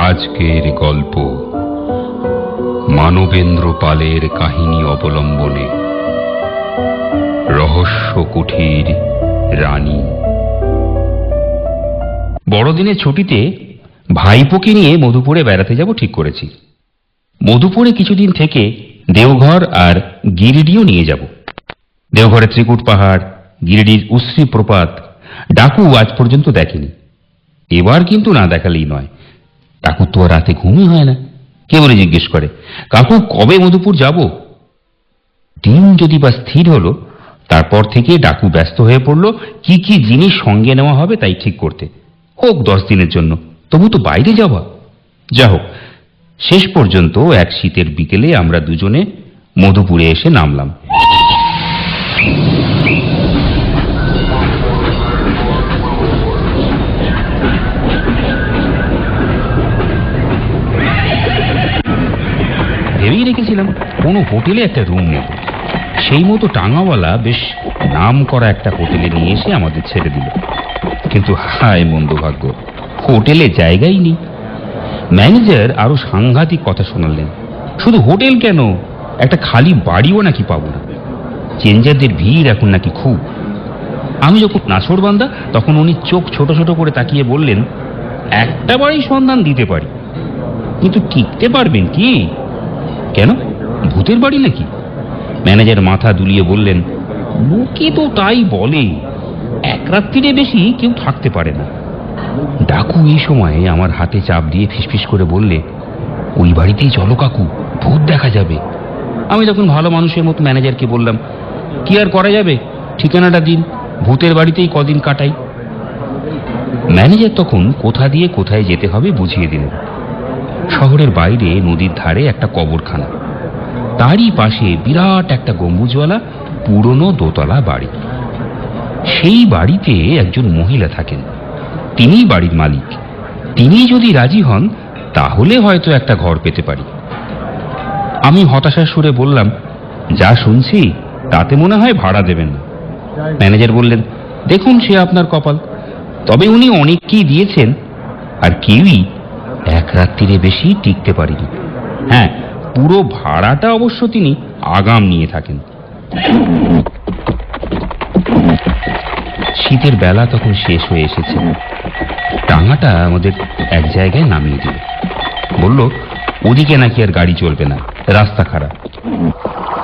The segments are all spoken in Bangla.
আজকের গল্প মানবেন্দ্র পালের কাহিনী অবলম্বনে রহস্য কুঠির রানী। বড়দিনের ছুটিতে ভাইপোকে নিয়ে মধুপুরে বেড়াতে যাব ঠিক করেছি। মধুপুরে কিছুদিন থেকে দেওঘর আর গিরিডিও নিয়ে যাব। দেওঘরের ত্রিকুট পাহাড়, গিরিডির উশ্রী প্রপাত ডাকু আজ পর্যন্ত দেখেনি। এবার কিন্তু না দেখালেই নয়। ডাকু তো রাতে ঘুমই হয় না, কে বলে জিজ্ঞেস করে, কাকু কবে মধুপুর যাব? দিন যদি বা স্থির হলো, তারপর থেকে ডাকু ব্যস্ত হয়ে পড়ল কি কি জিনিস সঙ্গে নেওয়া হবে তাই ঠিক করতে। হোক 10 দিনের জন্য, তবু তো বাইরে যাওয়া। যা হোক, শেষ পর্যন্ত এক শীতের বিকেলে আমরা দুজনে মধুপুরে এসে নামলাম। ভেবেই রেখেছিলাম কোনো হোটেলে একটা রুম নেব। সেই মতো টাঙাওয়ালা বেশ নাম করা একটা হোটেলে নিয়ে এসে আমাদের ছেড়ে দিল। কিন্তু হায় মন্দ ভাগ্য, হোটেলে জায়গাই নেই। ম্যানেজার আরো সাংঘাতিক কথা শোনালেন, শুধু হোটেল কেন, একটা খালি বাড়িও নাকি পাবো না। চেঞ্জারদের ভিড় এখন নাকি খুব। আমি যখন নাছোড়বান্দা তখন উনি চোখ ছোট ছোট করে তাকিয়ে বললেন, একটা বাড়ি সন্ধান দিতে পারি, কিন্তু টিকতে পারবেন কি? কেন, ভূতের বাড়ি নাকি? ম্যানেজার মাথা দুলিয়ে বললেন, লোকে তো তাই বলে, এক রাত্রিরে বেশি কেউ থাকতে পারে না। ডাকু এই সময়ে আমার হাতে চাপ দিয়ে ফিসফিস করে বললে, ওই বাড়িতেই চলো কাকু, ভূত দেখা যাবে। আমি তখন ভালো মানুষের মতো ম্যানেজারকে বললাম, কি আর করা যাবে, ঠিকানাটা দিন, ভূতের বাড়িতেই কদিন কাটাই। ম্যানেজার তখন কোথা দিয়ে কোথায় যেতে হবে বুঝিয়ে দিলেন। শহরের বাইরে নদীর ধারে একটা কবরখানা, তারই পাশে বিরাট একটা গম্বুজওয়ালা পুরনো দোতলা বাড়ি। সেই বাড়িতে একজন মহিলা থাকেন, তিনিই বাড়ির মালিক। তিনি যদি রাজি হন তাহলে হয়তো একটা ঘর পেতে পারি। আমি হতাশার সুরে বললাম, যা শুনছি তাতে মনে হয় ভাড়া দেবেন না। ম্যানেজার বললেন, দেখুন সে আপনার কপাল, তবে উনি অনেককেই দিয়েছেন, আর কেউই এক রাত্রিরে বেশি টিকতে পারেনি। হ্যাঁ, পুরো ভাড়াটা অবশ্য তিনি আগাম নিয়ে থাকেন। শীতের বেলা তখন শেষ হয়ে এসেছে। টাঙাটা আমাদের এক জায়গায় নামিয়ে দিল, বলল ওদিকে নাকি আর গাড়ি চলবে না, রাস্তা খারাপ।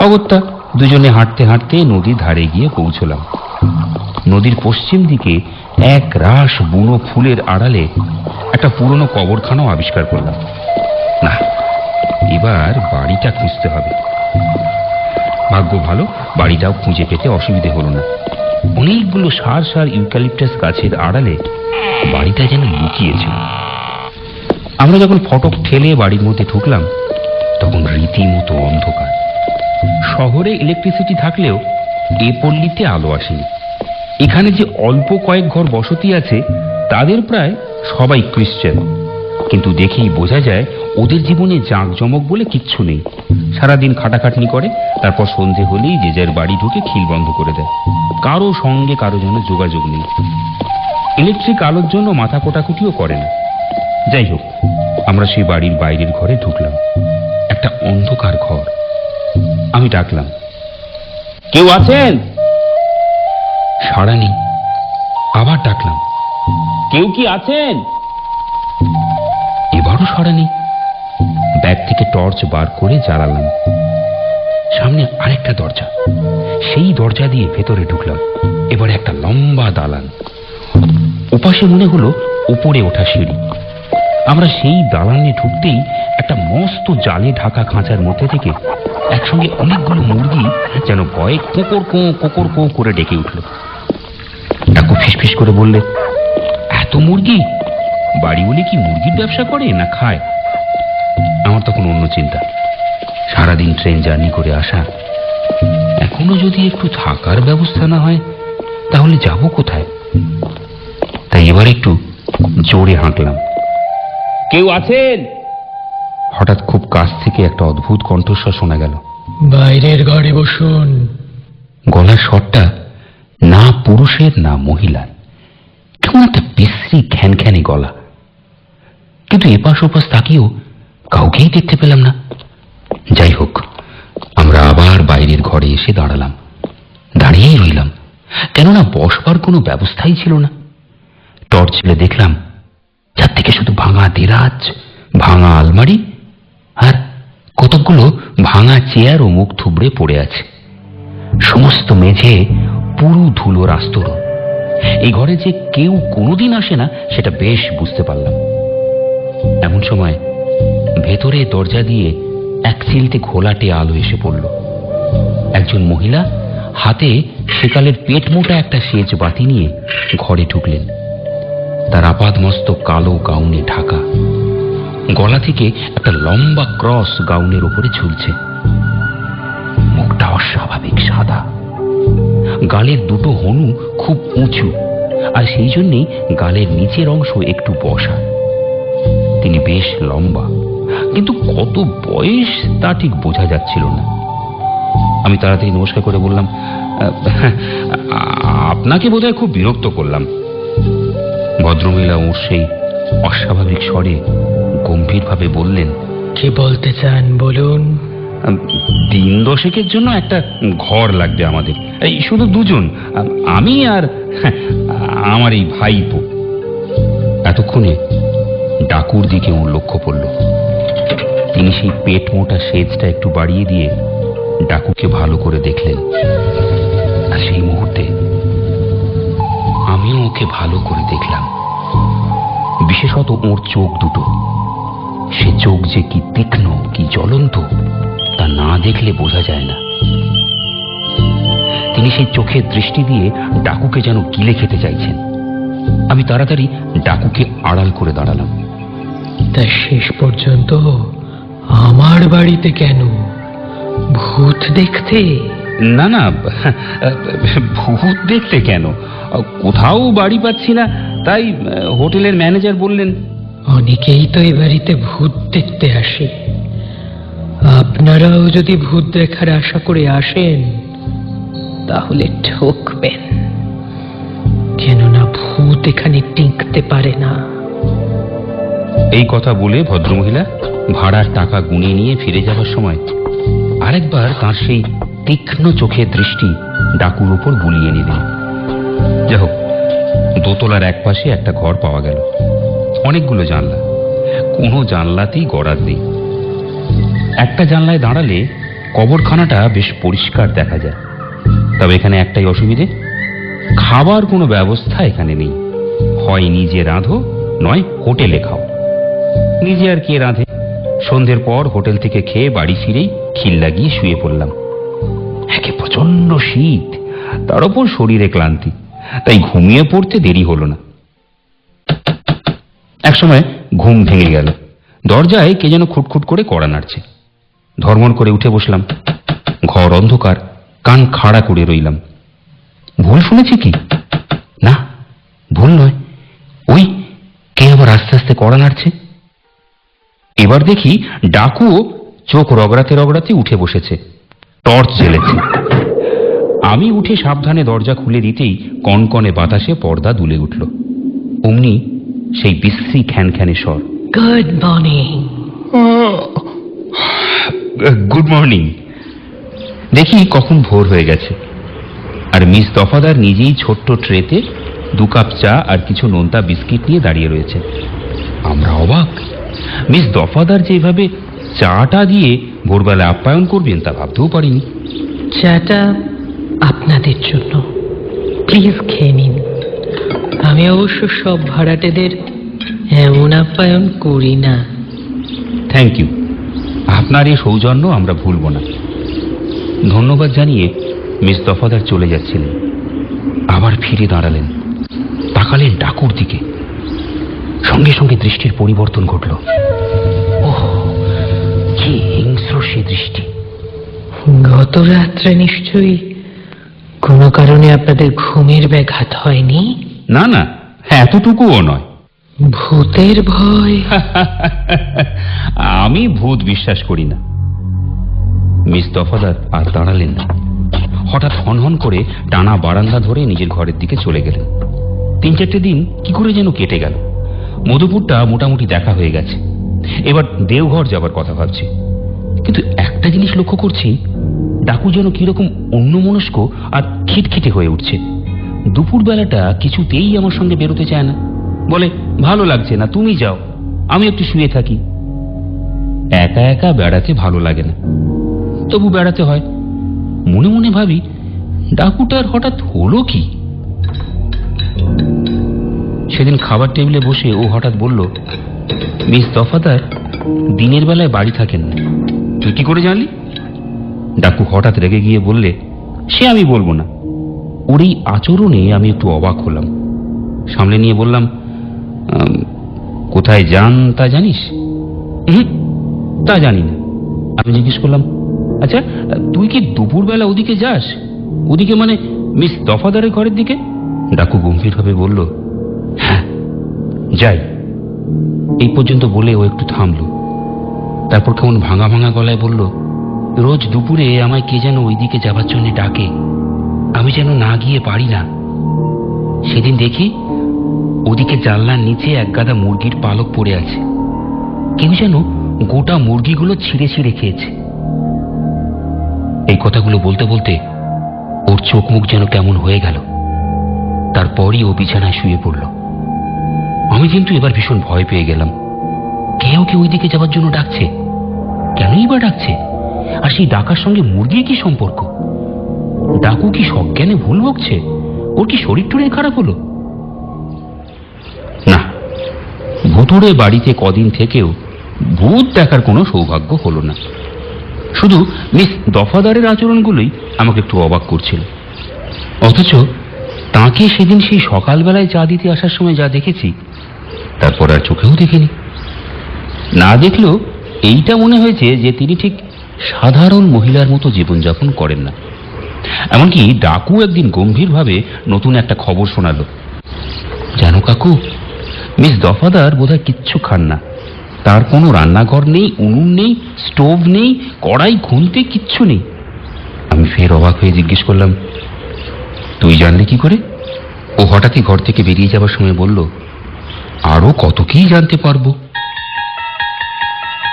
অগত্যা দুজনে হাঁটতে হাঁটতে নদীর ধারে গিয়ে পৌঁছলাম। নদীর পশ্চিম দিকে এক রাশ বুনো ফুলের আড়ালে একটা পুরনো কবরখানাও আবিষ্কার করলাম। না, এবার বাড়িটা খুঁজতে হবে। ভাগ্য ভালো, বাড়িটাও খুঁজে পেতে অসুবিধে হলো না। অনেকগুলো সার সার ইউক্যালিপটাস গাছের আড়ালে বাড়িটা যেন লুকিয়েছিল। আমরা যখন ফটক ঠেলে বাড়ির মধ্যে ঢুকলাম তখন রীতিমতো অন্ধকার। শহরে ইলেকট্রিসিটি থাকলেও এ পল্লীতে আলো আসেনি। এখানে যে অল্প কয়েক ঘর বসতি আছে তাদের প্রায় সবাই ক্রিশ্চান, কিন্তু দেখেই বোঝা যায় ওদের জীবনে জাঁকজমক বলে কিচ্ছু নেই। সারাদিন খাটাখাটনি করে, তারপর সন্ধে হলেই যে যার বাড়ি ঢুকে খিল বন্ধ করে দেয়। কারো সঙ্গে কারো যেন যোগাযোগ নেই। ইলেকট্রিক আলোর জন্য মাথা কোটাকুটিও করে না। যাই হোক, আমরা সেই বাড়ির বাইরের ঘরে ঢুকলাম। একটা অন্ধকার ঘর। আমি ডাকলাম, কেউ আছেন? সাড়া নেই। আবার ডাকলাম, কেউ কি আছেন? এবারও সাড়া নেই। ব্যাগ থেকে টর্চ বার করে জ্বালালাম। সামনে আরেকটা দরজা, সেই দরজা দিয়ে ভেতরে ঢুকলাম। এবারে একটা লম্বা দালান, ওপাশে মনে হলো উপরে ওঠা সিঁড়ি। আমরা সেই দালানে ঢুকতেই একটা মস্ত জালে ঢাকা খাঁচার মধ্যে থেকে একসঙ্গে অনেকগুলো মুরগি যেন ভয়ে কোকর কোঁ কোকর কোঁ করে ডেকে উঠল। ডাকু ফিসফিস করে বললে, এত মুরগি? বাড়ি বলে কি মুরগির ব্যবসা করে না খায়? আমার তখন অন্য চিন্তা, সারাদিন ট্রেন জার্নি করে আসা, এখনো যদি একটু থাকার ব্যবস্থা না হয় তাহলে যাব কোথায়? তাই এবার একটু জোরে হাঁকলাম, কেউ আছেন? হঠাৎ খুব কাছ থেকে একটা অদ্ভুত কণ্ঠস্বর শোনা গেল, বাইরের ঘরে বসুন। গলার স্বরটা না পুরুষের না মহিলার, কেমন একটা বিশ্রী খ্যানখ্যানে গলা। কিন্তু এপাশ ওপাশ তাকিয়েও কাউকেই দেখতে পেলাম না। যাই হোক, আমরা আবার বাইরের ঘরে এসে দাঁড়ালাম। দাঁড়িয়েই রইলাম, কেননা বসবার কোনো ব্যবস্থাই ছিল না। টর্চ ছেলে দেখলাম যার থেকে শুধু ভাঙা দেরাজ, ভাঙা আলমারি আর কতকগুলো ভাঙা চেয়ার ও মুখ থুবড়ে পড়ে আছে। সমস্ত মেঝে পুরো ধুলোর আস্তরণ। এই ঘরে যে কেউ কোনোদিন আসে না সেটা বেশ বুঝতে পারলাম। এমন সময় ভেতরে দরজা দিয়ে এক চিলতে ঘোলাটে আলো এসে পড়ল। একজন মহিলা হাতে সেকালের পেট মোটা একটা সেচ বাতি নিয়ে ঘরে ঢুকলেন। তার আপাদ মস্তক কালো গাউনে ঢাকা, গলা থেকে একটা লম্বা ক্রস গাউনের ওপরে ঝুলছে। মুখটা অস্বাভাবিক সাদা, গালের দুটো হনু খুব উঁচু, আর সেই জন্যেই গালের নিচের অংশ একটু বসা। তিনি বেশ লম্বা, কিন্তু কত বয়স তা ঠিক বোঝা যাচ্ছিল না। আমি তাড়াতাড়ি নমস্কার করে বললাম, আপনাকে বোধহয় খুব বিরক্ত করলাম। ভদ্রমহিলা ওর সেই অস্বাভাবিক স্বরে গম্ভীরভাবে বললেন, কি বলতে চান বলুন। দিন দশেকের জন্য একটা ঘর লাগবে আমাদের, এই শুধু দুজন, আমি আর আমার এই ভাইপো। এতক্ষণে ডাকুর দিকে ওর লক্ষ্য পড়ল। তিনি সেই পেট মোটা সেজটা একটু বাড়িয়ে দিয়ে ডাকুকে ভালো করে দেখলেন, আর সেই মুহূর্তে আমিও ওকে ভালো করে দেখলাম। বিশেষত ওর চোখ দুটো, সে চোখ যে কি তীক্ষ্ণ, কি জ্বলন্ত, তা না দেখলে বোঝা যায় না। তিনি সেই চোখের দৃষ্টি দিয়ে ডাকুকে যেন গিলে খেতে চাইছেন। আমি তাড়াতাড়ি ডাকুকে আড়াল করে দাঁড়ালাম। তা শেষ পর্যন্ত আমার বাড়িতে কেন? ভূত দেখতে? না না, ভূত দেখতে কেন? কোথাও বাড়ি পাচ্ছি না, তাই হোটেলের ম্যানেজার বললেন। অনেকেই তো এ বাড়িতে ভূত দেখতে আসে। আপনারাও যদি ভূত দেখার আশা করে আসেন তাহলে ঠকবেন, কেননা ভূত এখানে টিকতে পারে না। এই কথা বলে ভদ্রমহিলা ভাড়ার টাকা গুনিয়ে নিয়ে ফিরে যাবার সময় আরেকবার তার সেই তীক্ষ্ণ চোখের দৃষ্টি ডাকুর উপর বুলিয়ে নিলেন। যাই হোক, দোতলার এক পাশে একটা ঘর পাওয়া গেল। অনেকগুলো জানলা, কোনো জানলাতেই গড়ার নেই। একটা জানলায় দাঁড়ালে কবরখানাটা বেশ পরিষ্কার দেখা যায়। তবে এখানে একটাই অসুবিধে, খাবার কোনো ব্যবস্থা এখানে নেই। হয় নিজে রাঁধো, নয় হোটেলে খাও। নিজে আর কে রাঁধে? সন্ধ্যের পর হোটেল থেকে খেয়ে বাড়ি ফিরেই খিল লাগিয়ে শুয়ে পড়লাম। একে প্রচন্ড শীত, তার উপর শরীরে ক্লান্তি, তাই ঘুমিয়ে পড়তে দেরি হলো না। একসময় ঘুম ভেঙে গেল। দরজায় কে যেন খুটখুট করে কড়া নাড়ছে। ধর্মণ করে উঠে বসলাম। ঘর অন্ধকার, কান খাড়া করে রইলাম। ভুল শুনেছি কি? না, ভুল নয়। ওই কে আবার আস্তে আস্তে কড়া নাড়ছে। এবার দেখি ডাকুও চোখ রগড়াতে রগড়াতে উঠে বসেছে, টর্চ জ্বেলেছে। আমি উঠে সাবধানে দরজা খুলে দিতেই কনকনে বাতাসে পর্দা দুলে উঠল। অমনি সেই বিশ্রী খ্যানখ্যানে স্বর, গুড মর্নিং। Good morning. দেখি কখন ভোর হয়ে গেছে, আর মিস দফাদার নিজেই ছোট্ট ট্রেতে 2 কাপ চা আর কিছু নোনতা বিস্কিট নিয়ে দাঁড়িয়ে রয়েছে। আমরা অবাক। মিস দফাদার যেভাবে চাটা দিয়ে ভোরবেলা আপ্যায়ন করবেন তা ভাবতেও পারিনি। চাটা আপনাদের জন্য, প্লিজ খেয়ে নিন। আমি অবশ্য সব ভাড়াটেদের এমন আপ্যায়ন করি না। থ্যাংক ইউ, আপনার এই সৌজন্য আমরা ভুলব না। ধন্যবাদ জানিয়ে মিস দফাদার চলে যাচ্ছিলেন। আবার ফিরে দাঁড়ালেন, তাকালেন ডাকুর দিকে। সঙ্গে সঙ্গে দৃষ্টির পরিবর্তন ঘটল। ওহ, কি হিংস্র সে দৃষ্টি! গত রাত্রে নিশ্চয়ই কোনো কারণে আপনাদের ঘুমের ব্যাঘাত হয়নি? না না, এতটুকুও নয়। ভূতের ভয়? আমি ভূত বিশ্বাস করি না। মিস দফাদার আর দাঁড়ালেন না। হঠাৎ হনহন করে টানা বারান্দা ধরে নিজের ঘরের দিকে চলে গেলেন। 3-4টে দিন কি করে যেন কেটে গেল। মধুপুরটা মোটামুটি দেখা হয়ে গেছে, এবার দেওঘর যাবার কথা ভাবছি। কিন্তু একটা জিনিস লক্ষ্য করছি, ডাকু যেন কিরকম অন্যমনস্ক আর খিটখিটে হয়ে উঠছে। দুপুরবেলাটা কিছুতেই আমার সঙ্গে বেরোতে চায় না, বলে ভালো লাগছে না, তুমি যাও, আমি একটু শুয়ে থাকি। একা একা বেড়াতে ভালো লাগে না, তবু বেড়াতে হয়। মনে মনে ভাবি, ডাকুটার হঠাৎ হলো কি? সেদিন খাবার টেবিলে বসে ও হঠাৎ বলল, মিস দফাদার দিনের বেলায় বাড়ি থাকেন না। তুই কি করে জানলি? ডাকু হঠাৎ রেগে গিয়ে বললে, সে আমি বলবো না। ওর এই আচরণে আমি একটু অবাক হলাম। সামলে নিয়ে বললাম, কোথায় যান তা জানিস? তা জানি না। আমি জিজ্ঞেস করলাম, আচ্ছা তুই কি দুপুরবেলা ওদিকে যাস? ওদিকে মানে মিস দফাদারের ঘরের দিকে? ডাকু গম্ভীরভাবে বলল, হ্যাঁ যাই। এই পর্যন্ত বলে ও একটু থামল, তারপর কেমন ভাঙা ভাঙা গলায় বলল, রোজ দুপুরে আমায় কে যেন ওইদিকে যাবার জন্য ডাকে, আমি যেন না গিয়ে পারি না। সেদিন দেখি ওদিকে জানলার নিচে এক গাদা মুরগির পালক পড়ে আছে, কেউ যেন গোটা মুরগিগুলো ছিঁড়ে ছিঁড়ে খেয়েছে। এই কথাগুলো বলতে বলতে ওর চোখ মুখ যেন কেমন হয়ে গেল। তারপরই ও বিছানায় শুয়ে পড়ল। আমি কিন্তু এবার ভীষণ ভয় পেয়ে গেলাম। কেউ কি ওইদিকে যাবার জন্য ডাকছে? কেনই বা ডাকছে? আর সেই ডাকার সঙ্গে মুরগির কি সম্পর্ক? ডাকু কি সজ্ঞানে ভুল বকছে? ওর কি শরীর টরীর খারাপ হলো? না, ভুতুড়ে বাড়িতে কদিন থেকেও ভূত দেখার কোনো সৌভাগ্য হলো না। শুধু মিস দফাদারের আচরণগুলোই আমাকে একটু অবাক করছিল। অথচ তাকে সেদিন সেই সকালবেলায় চা দিতে আসার সময় যা দেখেছি, তারপর আর চোখেও দেখিনি। না দেখলেও এইটা মনে হয়েছে যে তিনি ঠিক সাধারণ মহিলার মতো জীবনযাপন করেন না। এমনকি ডাকু একদিন গম্ভীরভাবে নতুন একটা খবর শোনালো, জানো কাকু, মিস দফাদার বোধহয় কিচ্ছু খান না। তার কোনো রান্নাঘর নেই, উনুন নেই, স্টোভ নেই, কড়াই খুনতে কিচ্ছু নেই। আমি ফের অবাক হয়ে জিজ্ঞেস করলাম, তুই জানলি কি করে? ও হঠাৎই ঘর থেকে বেরিয়ে যাবার সময় বলল, আরো কত কি জানতে পারবো।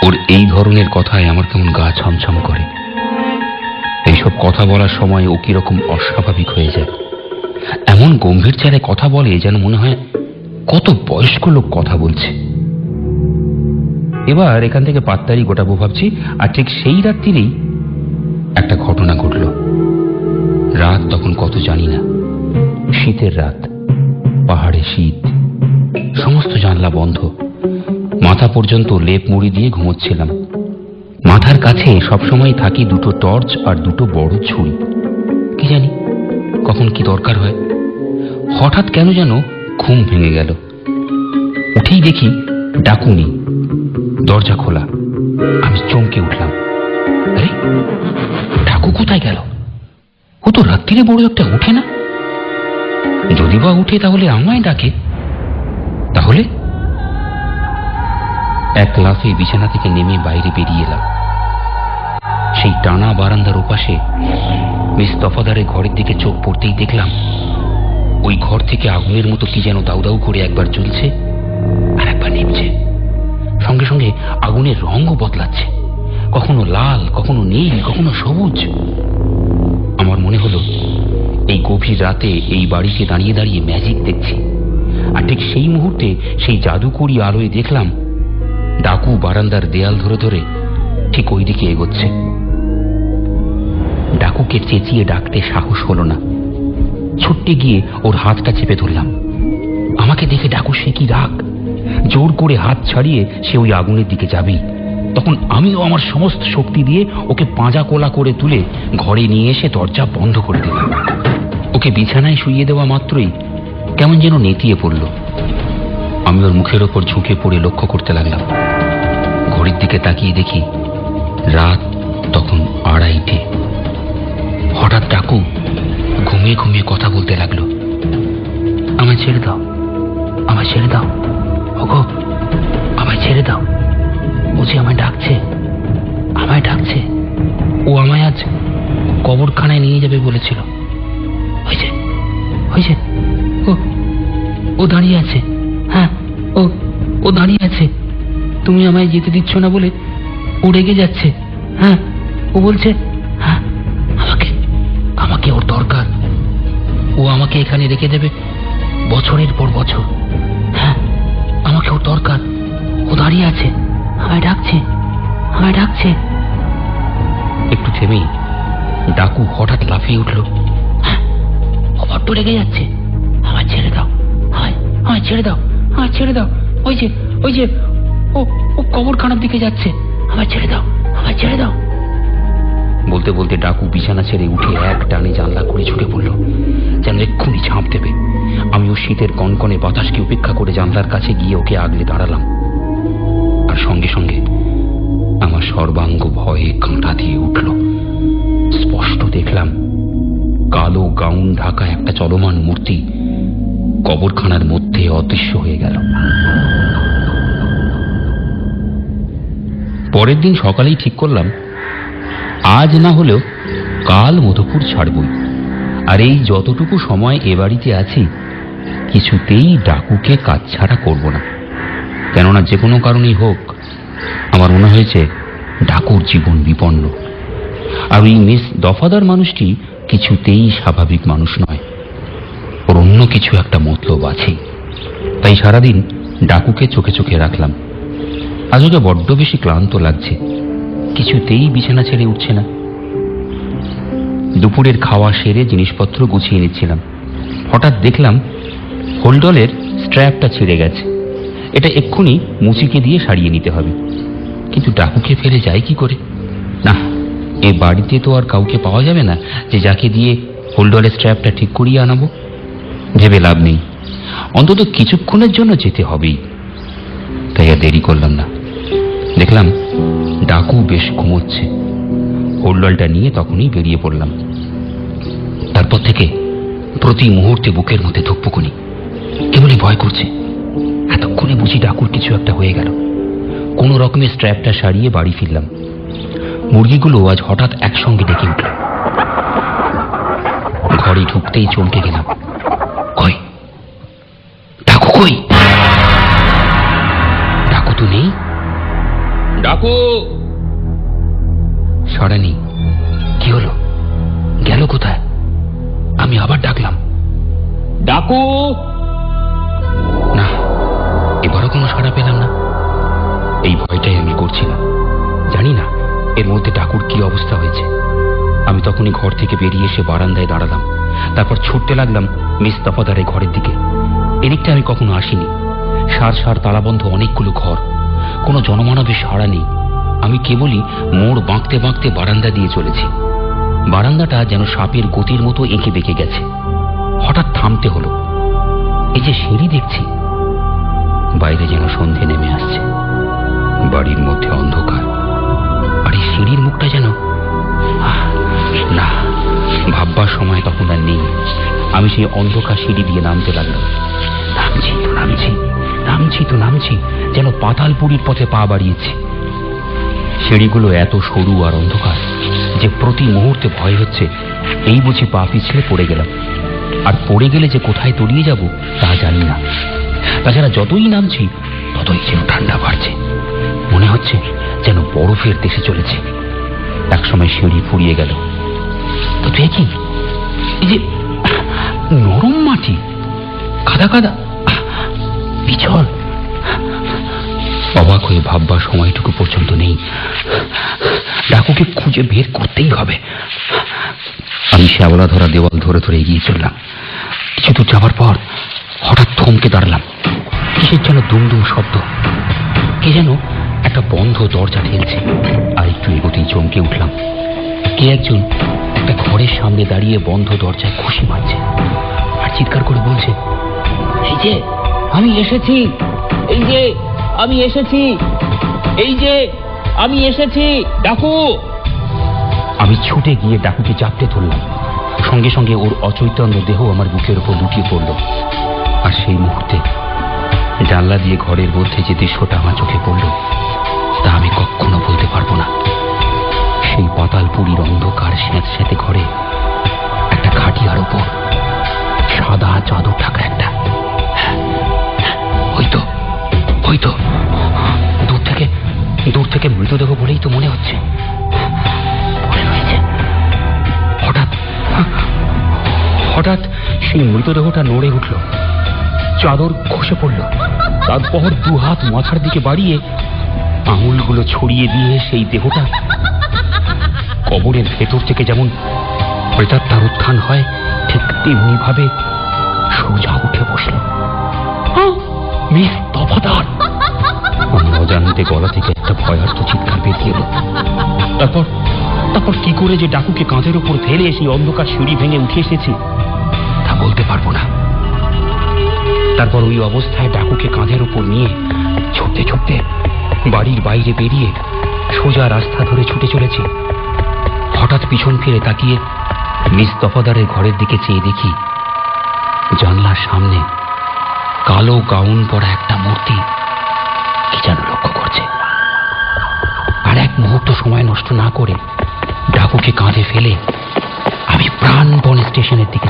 ওর এই ধরনের কথায় আমার কেমন গা ছমছম করে। এইসব কথা বলার সময় ও কিরকম অস্বাভাবিক হয়ে যায়। এমন গম্ভীর চালে কথা বলে যেন মনে হয় কত বয়স্ক লোক কথা বলছে। এবার এখান থেকে পাত্তারি গোটাবো ভাবছি, আর ঠিক সেই রাত্রিরেই একটা ঘটনা ঘটল। রাত তখন কত জানি না, শীতের রাত, পাহাড়ে শীত, সমস্ত জানলা বন্ধ, মাথা পর্যন্ত লেপ মুড়ি দিয়ে ঘুমোচ্ছিলাম। মাথার কাছে সবসময় থাকি দুটো টর্চ আর দুটো বড় ছুরি। কি জানি কখন কি দরকার হয়। হঠাৎ কেন যেন ঘুম ভেঙে গেল। উঠেই দেখি ডাকু নেই, দরজা খোলা। আমি চমকে উঠলাম, আরে ডাকু কোথায় গেল? ও তো রাত্রিরে বড় একটা উঠে না। যদি বা উঠে তাহলে আমায় ডাকে। তাহলে এক লাফে বিছানা থেকে নেমে বাইরে বেরিয়ে এলাম। সেই টানা বারান্দার ওপাশে মিস দফাদারের ঘরের দিকে চোখ পড়তেই দেখলাম ওই ঘর থেকে আগুনের মতো কি যেন দাউ দাউ করে একবার জ্বলছে আর একবার নিভছে। সঙ্গে সঙ্গে আগুনের রঙও বদলাচ্ছে, কখনো লাল, কখনো নীল, কখনো সবুজ। আমার মনে হলো এই গভীর রাতে এই বাড়িতে দাঁড়িয়ে দাঁড়িয়ে ম্যাজিক দেখছি। আর ঠিক সেই মুহূর্তে সেই জাদুকরি আলোয় দেখলাম ডাকু বারান্দার দেয়াল ধরে ধরে ঠিক ওই দিকে এগোচ্ছে। ডাকুকে চেঁচিয়ে ডাকতে সাহস হলো না। ছুটতে গিয়ে ওর হাতটা চেপে ধরলাম। আমাকে দেখে ডাকু সে কি রাগ, জোর করে হাত ছাড়িয়ে সে ওই আগুনের দিকে যাবেই। তখন আমিও আমার সমস্ত শক্তি দিয়ে ওকে পাঁজা কোলা করে তুলে ঘরে নিয়ে এসে দরজা বন্ধ করে দিলাম। ওকে বিছানায় শুইয়ে দেওয়া মাত্রই কেমন যেন নেতিয়ে পড়ল। আমি ওর মুখের ওপর ঝুঁকে পড়ে লক্ষ্য করতে লাগলাম। ঘড়ির দিকে তাকিয়ে দেখি রাত তখন 2:30। হঠাৎ ডাকু ঘুমিয়ে ঘুমিয়ে কথা বলতে লাগলো, আমায় ছেড়ে দাও, আমায় ছেড়ে দাও, ওগো আমায় ছেড়ে দাও, বুঝি আমায় ডাকছে, আমায় ডাকছে। ও আমায় আজ কবরখানায় নিয়ে যাবে বলেছিল। হয়েছে হয়েছে, ও ও দাঁড়িয়ে আছে, হ্যাঁ ও ও দাঁড়িয়ে আছে, তুমি আমায় যেতে দিচ্ছ না বলে ও রেগে যাচ্ছে। হ্যাঁ, ও বলছে হ্যাঁ আমাকে আমাকে ওর দরকার, ও আমাকে এখানে রেখে দেবে বছরের পর বছর। হ্যাঁ, আমাকে ওর দরকার, ও দাঁড়িয়ে আছে, আমায় ডাকছে, আমায় ডাকছে। একটু থেমেই ডাকু হঠাৎ লাফিয়ে উঠল। হ্যাঁ, ও বড্ড রেগে যাচ্ছে, আমায় ছেড়ে দাও, আমায় ছেড়ে দাও, আমায় ছেড়ে দাও। ওই যে ও কবরখানার দিকে যাচ্ছে, আমায় ছেড়ে দাও, আমায় ছেড়ে দাও। বলতে বলতে ডাকু বিছানা ছেড়ে উঠে এক টানে জানলা করে ছুটে পড়ল, যেন এক্ষুনি ঝাঁপ দেবে। আমিও শীতের কনকনে বাতাসকে উপেক্ষা করে জানলার কাছে গিয়ে ওকে আগলে দাঁড়ালাম। আর সঙ্গে সঙ্গে আমার সর্বাঙ্গ ভয়ে কাঁটা দিয়ে উঠল। স্পষ্ট দেখলাম কালো গাউন ঢাকা একটা চলমান মূর্তি কবরখানার মধ্যে অদৃশ্য হয়ে গেল। পরের দিন সকালেই ঠিক করলাম আজ না হলেও কাল মধুপুর ছাড়বই, আর এই যতটুকু সময় এ বাড়িতে আছি কিছুতেই ডাকুকে কাজ ছাড়া করব না। কেননা যে কোনো কারণেই হোক আমার মনে হয়েছে ডাকুর জীবন বিপন্ন, আর ওই মিস দফাদার মানুষটি কিছুতেই স্বাভাবিক মানুষ নয়, ওর অন্য কিছু একটা মতলব আছে। তাই সারাদিন ডাকুকে চোখে চোখে রাখলাম। আজ ওকে বড্ড বেশি ক্লান্ত লাগছে, কিছুতেই বিছানা ছেড়ে উঠছে না। দুপুরের খাওয়া সেরে জিনিসপত্র গুছিয়ে নিচ্ছিলাম, হঠাৎ দেখলাম হোল্ডলের স্ট্র্যাপটা ছিঁড়ে গেছে। এটা এক্ষুনি মুচিকে দিয়ে সারিয়ে নিতে হবে, কিন্তু ডাকুকে ফেলে যায় কি করে? না, এ বাড়িতে তো আর কাউকে পাওয়া যাবে না যে যাকে দিয়ে হোল্ডলের স্ট্র্যাপটা ঠিক করিয়ে আনাবো। ভেবে লাভ নেই, অন্তত কিছুক্ষণের জন্য যেতে হবেই। তাই আর দেরি করলাম না। দেখলাম ডাকু বেশ ঘুমোচ্ছে, হোল্ডলটা নিয়ে তখনই বেরিয়ে পড়লাম। তারপর থেকে প্রতি মুহূর্তে বুকের মধ্যে ধুকপুকুনি, কেবলই ভয় করছে এতক্ষণে বুঝি ডাকুর কিছু একটা হয়ে গেল। কোনো রকমের স্ট্র্যাপটা সারিয়ে বাড়ি ফিরলাম। মুরগিগুলো আজ হঠাৎ একসঙ্গে ডেকে উঠল। ঘরে ঢুকতেই চমকে গেলাম। কই ডাকু, কই ডাকু তো নেই। ডাকু, সাড়া নেই। কি হলো, গেল কোথায়? আমি আবার ডাকলাম, ডাকু। না, এবারও কোনো সাড়া পেলাম না। এই ভয়টাই আমি করছিলাম। জানি না এর মধ্যে ডাকুর কি অবস্থা হয়েছে। আমি তখনই ঘর থেকে বেরিয়ে এসে বারান্দায় দাঁড়ালাম, তারপর ছুটতে লাগলাম মিস দফাদারের ঘরের দিকে। এদিকটা আমি কখনো আসিনি। সার সার তালাবন্ধ অনেকগুলো ঘর, কোনো জনমানবের সাড়া নেই। আমি কেবলই মোড় বাঁকতে বাঁকতে বারান্দা দিয়ে চলেছি। বারান্দাটা যেন সাপের গতির মতো এঁকে বেঁকে গেছে। হঠাৎ থামতে হলো। এই যে সিঁড়ি দেখছি, বাইরে যেন সন্ধে নেমে আসছে, বাড়ির মধ্যে অন্ধকার, আর এই সিঁড়ির মুখটা যেন না, ভাববার সময় তখন আর নেই। আমি সেই অন্ধকার সিঁড়ি দিয়ে নামতে লাগলাম। নামছি যেন পাতালপুরীর পথে পা বাড়িয়েছি। সিঁড়িগুলো এত সরু আর অন্ধকার যে প্রতি মুহূর্তে ভয় হচ্ছে এই বুঝি পা পিছলে পড়ে গেলাম, আর পড়ে গেলে যে কোথায় তলিয়ে যাব তা জানি না। তাছাড়া যতই নামছি ততই যেন ঠান্ডা বাড়ছে, মনে হচ্ছে যেন বরফের দেশে চলেছে। একসময় সিঁড়ি ফুরিয়ে গেল, তো দেখি এই যে নরম মাটি, কাদা কাদা পিছল। অবাক হয়ে ভাববার সময়টুকু পর্যন্ত নেই। ডাকুকে খুঁজে বের করতেই হবে। আমি শ্যাওলা ধরা দেওয়াল ধরে ধরে এগিয়ে চললাম। কিছু দূর যাবার পর হঠাৎ থমকে দাঁড়ালাম। কিসের যেন দুমদুম শব্দ, কে যেন একটা বন্ধ দরজা ঠেলছে। আর একটু এগোতেই চমকে উঠলাম। কে একজন একটা ঘরের সামনে দাঁড়িয়ে বন্ধ দরজায় খুশি মারছে আর চিৎকার করে বলছে, এই যে আমি এসেছি, এই যে আমি এসেছি, এই যে আমি এসেছি, ডাকু। আমি ছুটে গিয়ে ডাকুকে চাপতে ধরলাম। সঙ্গে সঙ্গে ওর অচৈতন্য দেহ আমার বুকের উপর লুটিয়ে পড়ল। আর সেই মুহূর্তে জানলা দিয়ে ঘরের মধ্যে যে দৃশ্যটা আমার চোখে পড়ল তা আমি কখনো বলতে পারবো না। সেই পাতালপুরীর অন্ধকার স্যাঁতস্যাঁতে ঘরে একটা খাটিয়ার উপর সাদা চাদর ঢাকা একটা, ওই তো ওই তো দূর থেকে মৃতদেহ বলেই তো মনে হচ্ছে। হঠাৎ সেই মৃতদেহটা নড়ে উঠল, চাদর খসে পড়ল। তারপর দুহাত মাথার দিকে বাড়িয়ে আঙুলগুলো ছড়িয়ে দিয়ে সেই দেহটা কবরের ভেতর থেকে যেমন প্রেতাত্মার উত্থান হয় ঠিক তেমনি ভাবে সোজা উঠে বসল। মিস দফাদার! আমার অজান্তে গলা থেকে একটা ভয়ার্ত চিৎকার বেরিয়ে এলো। তারপর কি করে যে ডাকুকে কাঁধের উপর ফেলে সেই অন্ধকার সিঁড়ি ভেঙে উঠে এসেছি তা বলতে পারবো না। তারপর ওই অবস্থায় ডাকুকে কাঁধের উপর নিয়ে ছুটতে ছুটতে বাড়ির বাইরে বেরিয়ে সোজা রাস্তা ধরে ছুটে চলেছি। হঠাৎ পিছন ফিরে তাকিয়ে মিস দফাদারের ঘরের দিকে চেয়ে দেখি জানলার সামনে কালো গাউন পরা একটা মূর্তি কি যেন লক্ষ্য করছে। আর এক মুহূর্ত সময় নষ্ট না করে ডাকুকে কাঁধে ফেলে আমি প্রাণপণে স্টেশনের দিকে